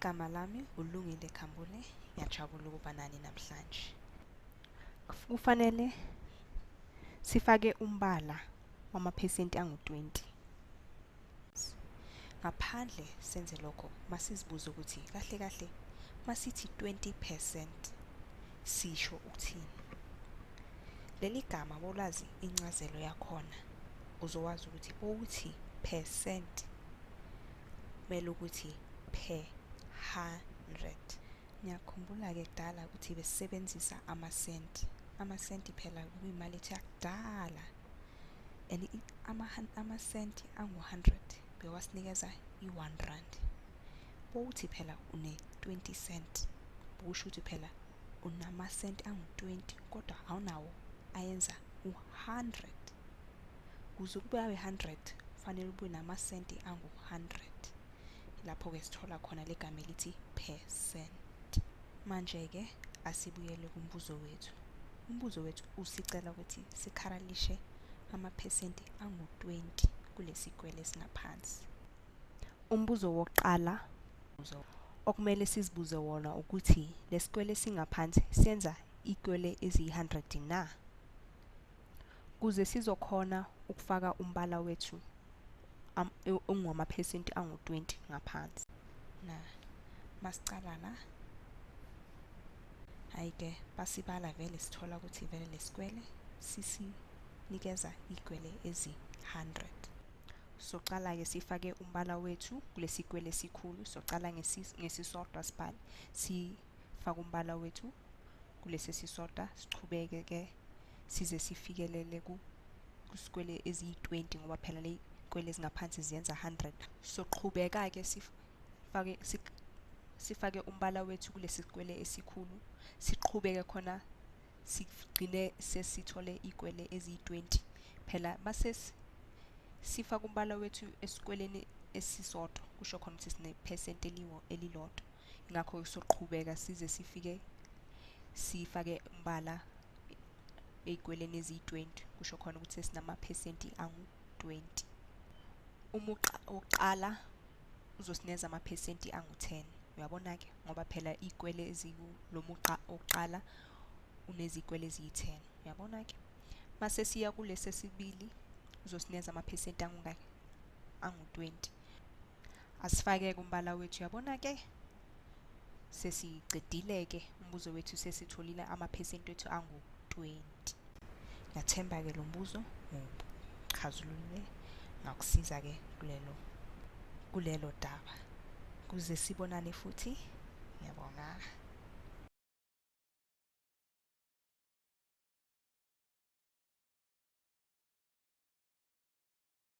Igama lami uLungile Khambule, ngiyajabula ukuba nani namhlanje. Kufanele sifake umbala wamaphesenti angu-20. Ngaphandle senze lokho, masizibuze ukuthi kahle kahle masithi 20% sisho ukuthini. Leli gama bolazi incazelo yakhona, uzowazi ukuthi ukuthi percent kumele ukuthi per 100. Ngiyakhumbula-ke kudala ukuthi besebenzisa amasenti. Amasenti phela kuyimali ethi yakudala, and amasenti angu-100 bewasinikeza i-1 rand. Bowuthi phela une-20 cent, busho ukuthi phela unamasenti angu-20 kodwa awunawo ayenza u-100. Kuze kube ayi-100 kufanele ube namasenti angu-100. Lapho-ke sithola khona le gama elithi percent. Manje-ke asibuyele kumbuzo wethu. Umbuzo wethu usicela ukuthi sikharalishe amaphesenti angu-20 kulesikwele esingaphansi. Umbuzo wokuqala okumele sizibuze wona ukuthi lesikwele singaphansi senza ikwele eziyi-100 na? Kuze sizokhona ukufaka umbala wethu ongamaphesenti angu-20 ngaphansi. Masicala la, hayi-ke basibala vele sithola ukuthi vele lesikwele sisinikeza ikwele ezi-100. Soqala-ke sifake umbala wethu kulesikwele esikhulu. Socala ngesisodwa sibhale, sifake umbala wethu kulesi sisodwa, sichubeke-ke size sifikelele kusikwele eziyi-20 ngoba phela le kwele ezingaphansi ziyenza 100. Soqhubeka-ke sifake umbala wethu kulesi sikwele esikhulu, siqhubeke khona sigcine sesithole ikwele eziyi-20. Phela mase sifake umbala wethu esikweleni esisodwa kusho khona ukuthi sinephesenti elilodwa. Ingakho soqhubeka size sifake umbala ey'kweleni eziyi-20 kusho khona ukuthi sesinamaphesenti angu-20. Umugqa wokuqala uzosinikeza amaphesenti angu-10. Uyabona-ke ngoba phela ikwele ezikulo mugqa wokuqala unezikwele eziyi-10. Uyabona-ke mase siya kulesi sesibili uzosinikeza amaphesenti angaki? Angu-20. Asifake-ke umbala wethu. Uyabona-ke sesicedile-ke umbuzo wethu, sesitholile amaphesenti wethu angu-20. Ngiyathemba-ke lo mbuzo uchazulule ngakusiza-ke kulelo daba. Kuze sibonane futhi, ngiyabonga.